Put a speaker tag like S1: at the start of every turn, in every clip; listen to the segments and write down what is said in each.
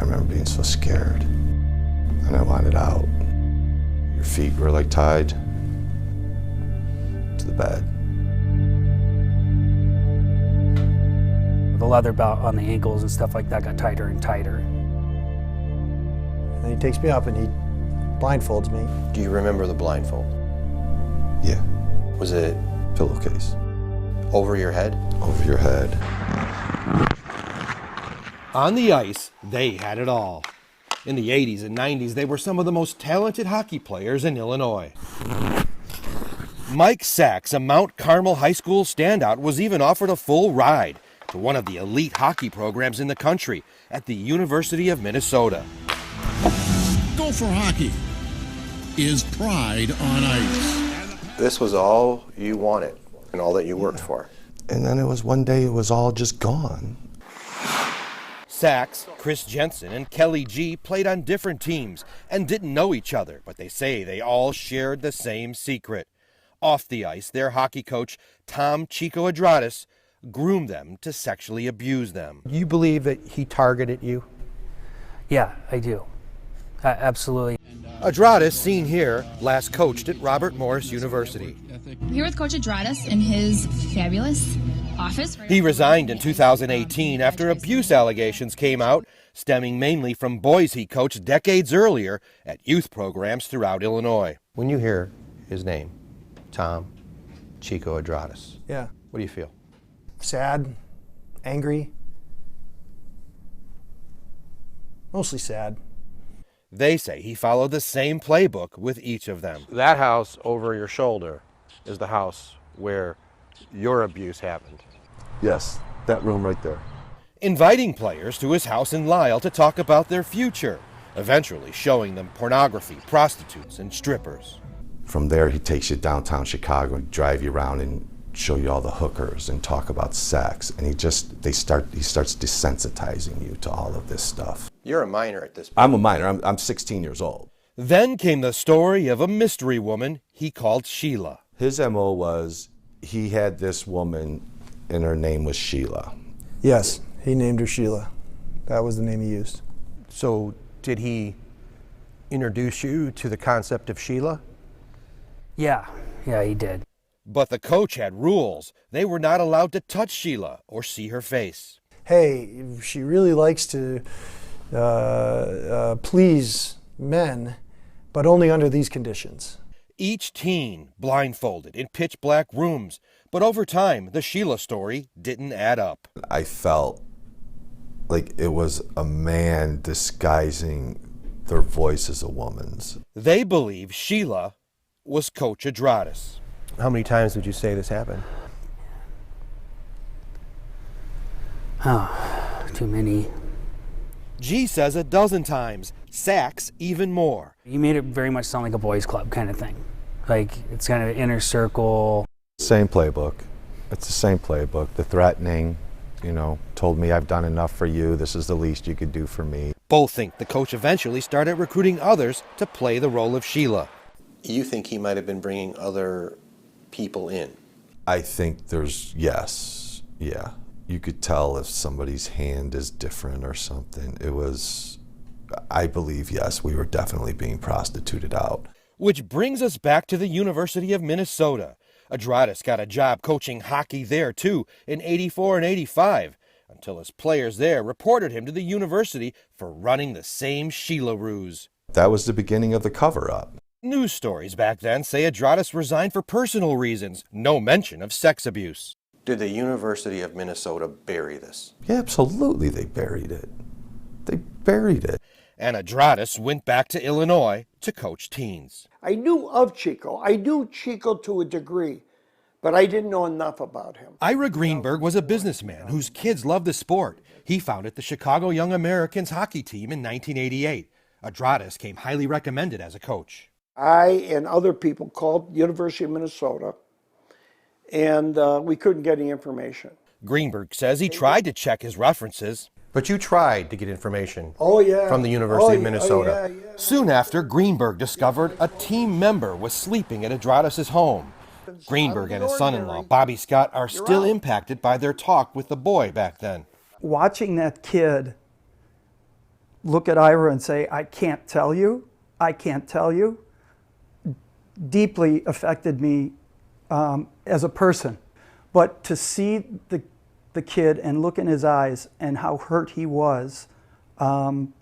S1: remember being so scared, and I wanted out. Your feet were like tied to the bed.
S2: The leather belt on the ankles and stuff like that got tighter and tighter.
S3: And then he takes me up and he blindfolds me.
S4: Do you remember the blindfold?
S1: Yeah.
S4: Was it
S1: Pillowcase.
S4: over your head?
S1: Over your head.
S5: On the ice, they had it all. In the 80s and 90s, they were some of the most talented hockey players in Illinois. Mike Sachs, a Mount Carmel High School standout, was even offered a full ride to one of the elite hockey programs in the country at the University of Minnesota.
S6: Go for Hockey is pride on ice.
S4: This was all you wanted and all that you worked for.
S1: And then one day it was all just gone.
S5: Sachs, Chris Jensen, and Kelly G played on different teams and didn't know each other, but they say they all shared the same secret. Off the ice, their hockey coach, Tom Chico Adrahtas, groomed them to sexually abuse them.
S7: You believe that he targeted you?
S2: Yeah, I do. Absolutely.
S5: Adrahtas, seen here, last coached at Robert Morris University.
S8: Here with Coach Adrahtas in his fabulous office.
S5: He resigned in 2018 after abuse allegations came out, stemming mainly from boys he coached decades earlier at youth programs throughout Illinois.
S4: When you hear his name, Tom Chico Adrahtas,
S3: Yeah.
S4: what do you feel?
S3: Sad, angry, mostly sad.
S5: They say he followed the same playbook with each of them.
S9: That house over your shoulder is the house where your abuse happened.
S1: Yes, that room right there.
S5: Inviting players to his house in Lisle to talk about their future, eventually showing them pornography, prostitutes, and strippers.
S1: From there, he takes you downtown Chicago and drive you around and show you all the hookers and talk about sex. And he starts desensitizing you to all of this stuff.
S4: You're a minor at this point.
S1: I'm a minor. I'm 16 years old.
S5: Then came the story of a mystery woman he called Sheila.
S1: His MO was he had this woman and her name was Sheila.
S3: Yes, he named her Sheila. That was the name he used.
S7: So did he introduce you to the concept of Sheila?
S2: Yeah, he did.
S5: But the coach had rules. They were not allowed to touch Sheila or see her face.
S3: Hey, she really likes to please men, but only under these conditions.
S5: Each teen blindfolded in pitch black rooms, but over time, the Sheila story didn't add up.
S1: I felt like it was a man disguising their voice as a woman's.
S5: They believe Sheila was Coach Adrahtas.
S7: How many times would you say this happened?
S2: Oh, too many.
S5: G says a dozen times, Sachs even more.
S2: You made it very much sound like a boys' club kind of thing. Like, it's kind of an inner circle.
S1: Same playbook. It's the same playbook. The threatening, told me I've done enough for you. This is the least you could do for me.
S5: Both think the coach eventually started recruiting others to play the role of Sheila.
S4: You think he might have been bringing other people in?
S1: I think yes. Yeah. You could tell if somebody's hand is different or something. I believe, yes, we were definitely being prostituted out.
S5: Which brings us back to the University of Minnesota. Adrahtas got a job coaching hockey there, too, in '84 and '85, until his players there reported him to the university for running the same Sheila ruse.
S1: That was the beginning of the cover-up.
S5: News stories back then say Adrahtas resigned for personal reasons, no mention of sex abuse.
S4: Did the University of Minnesota bury this?
S1: Yeah, absolutely, they buried it. They buried it.
S5: And Adrahtas went back to Illinois to coach teens.
S10: I knew of Chico. I knew Chico to a degree, but I didn't know enough about him.
S5: Ira Greenberg was a businessman whose kids loved the sport. He founded the Chicago Young Americans hockey team in 1988. Adrahtas came highly recommended as a coach.
S10: I and other people called University of Minnesota, and we couldn't get any information.
S5: Greenberg says he tried to check his references.
S7: But you tried to get information
S10: from
S7: the University of Minnesota.
S10: Yeah.
S5: Soon after, Greenberg discovered a team member was sleeping at Adrahtas' home. Greenberg and his son-in-law, Bobby Scott, are still impacted by their talk with the boy back then.
S11: Watching that kid look at Ira and say, I can't tell you, deeply affected me as a person. But to see the kid and look in his eyes and how hurt he was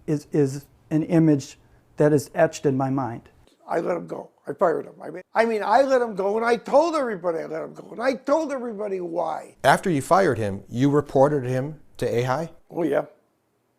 S11: is an image that is etched in my mind.
S10: I let him go. I fired him. I mean, I let him go, and I told everybody I let him go, and I told everybody why.
S7: After you fired him, you reported him to AHI?
S10: Oh, yeah.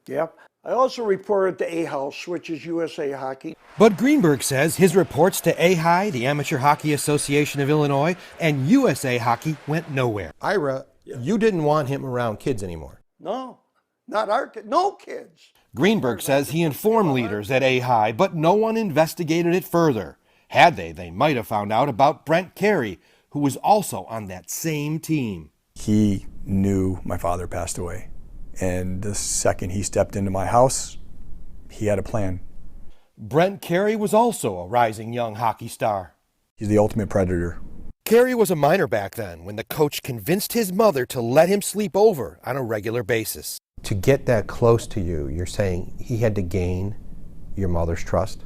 S10: Yeah. I also reported to A-House, which is USA Hockey.
S5: But Greenberg says his reports to AHI, the Amateur Hockey Association of Illinois, and USA Hockey went nowhere.
S7: Ira, you didn't want him around kids anymore.
S10: No, not our kids. No kids.
S5: Greenberg says he informed leaders at AHI, but no one investigated it further. Had they might have found out about Brent Carey, who was also on that same team.
S12: He knew my father passed away. And the second he stepped into my house, he had a plan.
S5: Brent Carey was also a rising young hockey star.
S12: He's the ultimate predator.
S5: Carey was a minor back then when the coach convinced his mother to let him sleep over on a regular basis.
S4: To get that close to you, you're saying he had to gain your mother's trust?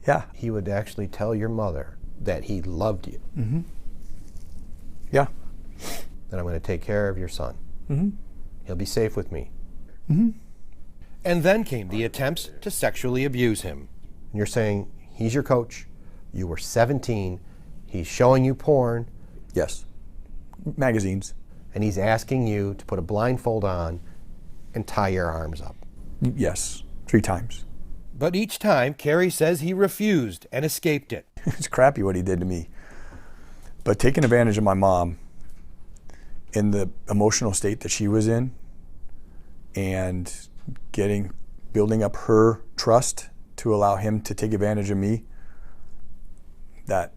S12: Yeah.
S4: He would actually tell your mother that he loved you.
S12: Mm-hmm. Yeah.
S4: That I'm going to take care of your son.
S12: Mm-hmm.
S4: He'll be safe with me.
S12: Mm-hmm.
S5: And then came the attempts to sexually abuse him.
S4: And you're saying he's your coach, you were 17, he's showing you porn.
S12: Yes. Magazines.
S4: And he's asking you to put a blindfold on and tie your arms up.
S12: Yes, 3 times.
S5: But each time, Carey says he refused and escaped it.
S12: It's crappy what he did to me. But taking advantage of my mom in the emotional state that she was in and building up her trust to allow him to take advantage of me, that's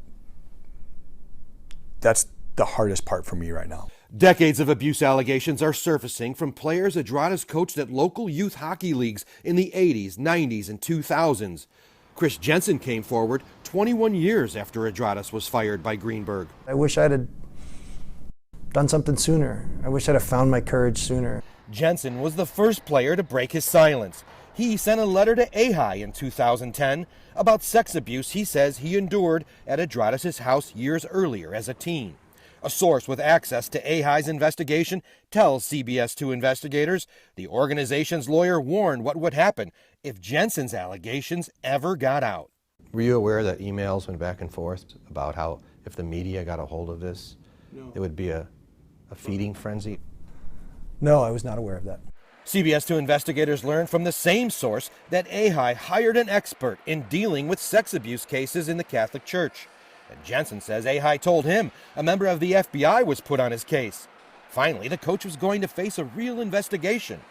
S12: the hardest part for me right now.
S5: Decades of abuse allegations are surfacing from players Adrahtas coached at local youth hockey leagues in the 80s, 90s, and 2000s. Chris Jensen came forward 21 years after Adrahtas was fired by Greenberg.
S3: I wish I'd have done something sooner. I wish I'd have found my courage sooner.
S5: Jensen was the first player to break his silence. He sent a letter to AHI in 2010 about sex abuse he says he endured at Adrahtas' house years earlier as a teen. A source with access to AHI's investigation tells CBS 2 investigators the organization's lawyer warned what would happen if Jensen's allegations ever got out.
S4: Were you aware that emails went back and forth about how if the media got a hold of this, it would be a feeding frenzy?
S3: No, I was not aware of that.
S5: CBS 2 investigators learned from the same source that AHI hired an expert in dealing with sex abuse cases in the Catholic Church. And Jensen says AHI told him a member of the FBI was put on his case. Finally, the coach was going to face a real investigation,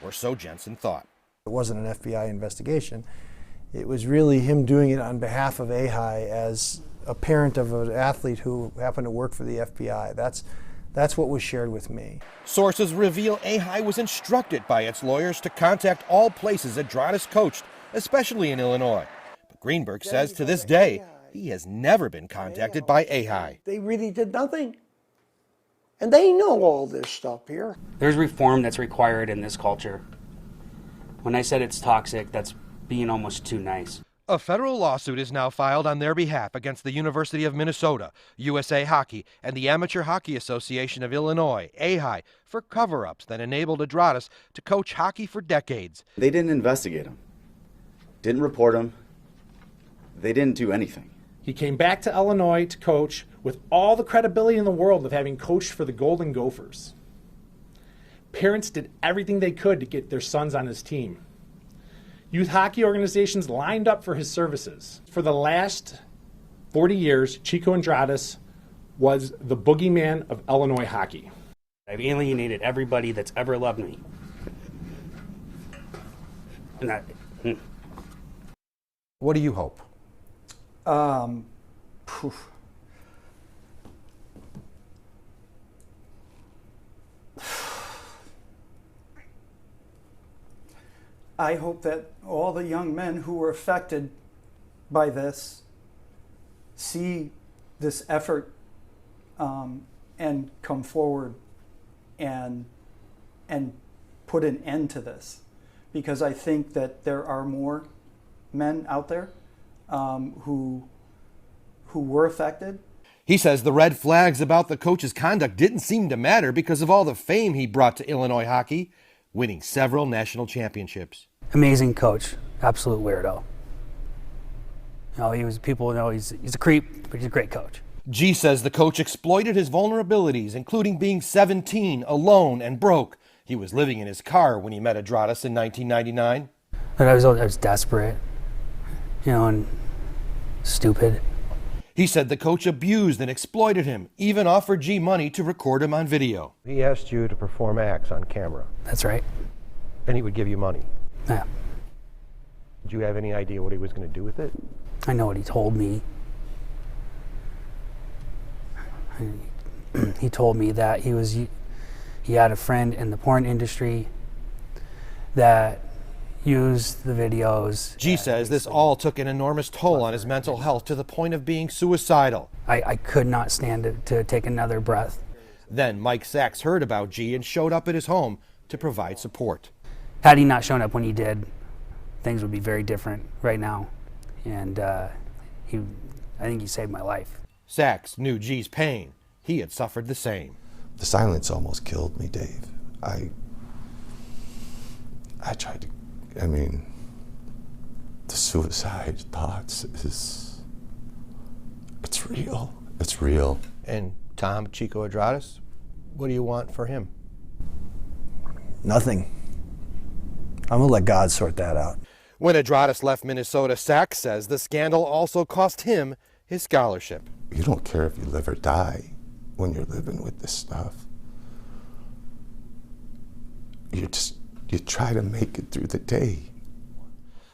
S5: or so Jensen thought.
S3: It wasn't an FBI investigation. It was really him doing it on behalf of AHI as a parent of an athlete who happened to work for the FBI. That's what was shared with me.
S5: Sources reveal AHI was instructed by its lawyers to contact all places Adrahtas coached, especially in Illinois. But Greenberg says to this day, he has never been contacted by AHI.
S10: They really did nothing. And they know all this stuff here.
S2: There's reform that's required in this culture. When I said it's toxic, that's being almost too nice.
S5: A federal lawsuit is now filed on their behalf against the University of Minnesota, USA Hockey, and the Amateur Hockey Association of Illinois, AHI, for cover-ups that enabled Adrahtas to coach hockey for decades.
S13: They didn't investigate him, didn't report him, they didn't do anything.
S14: He came back to Illinois to coach with all the credibility in the world of having coached for the Golden Gophers. Parents did everything they could to get their sons on his team. Youth hockey organizations lined up for his services. For the last 40 years, Chico Adrahtas was the boogeyman of Illinois hockey.
S2: I've alienated everybody that's ever loved me. And that.
S4: What do you hope?
S11: I hope that all the young men who were affected by this see this effort and come forward and put an end to this. because I think that there are more men out there who were affected.
S5: He says the red flags about the coach's conduct didn't seem to matter because of all the fame he brought to Illinois hockey, winning several national championships.
S2: Amazing coach, absolute weirdo. You know, people know he's a creep, but he's a great coach.
S5: G says the coach exploited his vulnerabilities, including being 17, alone, and broke. He was living in his car when he met Adrahtas in 1999.
S2: But I was desperate, and stupid.
S5: He said the coach abused and exploited him, even offered G money to record him on video.
S4: He asked you to perform acts on camera.
S2: That's right.
S4: And he would give you money.
S2: Yeah.
S4: Did you have any idea what he was going to do with it?
S2: I know what he told me. He told me that he had a friend in the porn industry that used the videos.
S5: G says this all took an enormous toll on his mental health to the point of being suicidal.
S2: I could not stand to take another breath.
S5: Then Mike Sachs heard about G and showed up at his home to provide support.
S2: Had he not shown up when he did, things would be very different right now. And I think he saved my life.
S5: Sachs knew G's pain. He had suffered the same.
S1: The silence almost killed me, Dave. I tried to, the suicide thoughts it's real. It's real.
S4: And Tom, Chico Adrahtas, what do you want for him?
S3: Nothing. I'm gonna let God sort that out.
S5: When Adrahtas left Minnesota, Sachs says the scandal also cost him his scholarship.
S1: You don't care if you live or die when you're living with this stuff. You try to make it through the day.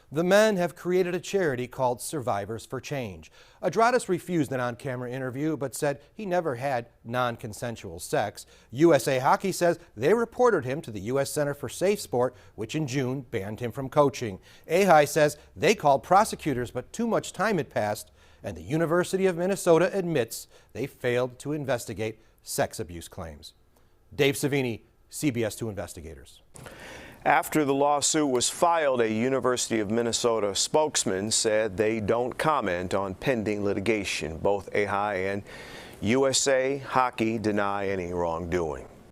S5: The men have created a charity called Survivors for Change. Adrahtas refused an on-camera interview, but said he never had non-consensual sex. USA Hockey says they reported him to the U.S. Center for Safe Sport, which in June banned him from coaching. AHI says they called prosecutors, but too much time had passed, and the University of Minnesota admits they failed to investigate sex abuse claims. Dave Savini, CBS 2 Investigators.
S15: After the lawsuit was filed, a University of Minnesota spokesman said they don't comment on pending litigation. Both AHI and USA Hockey deny any wrongdoing.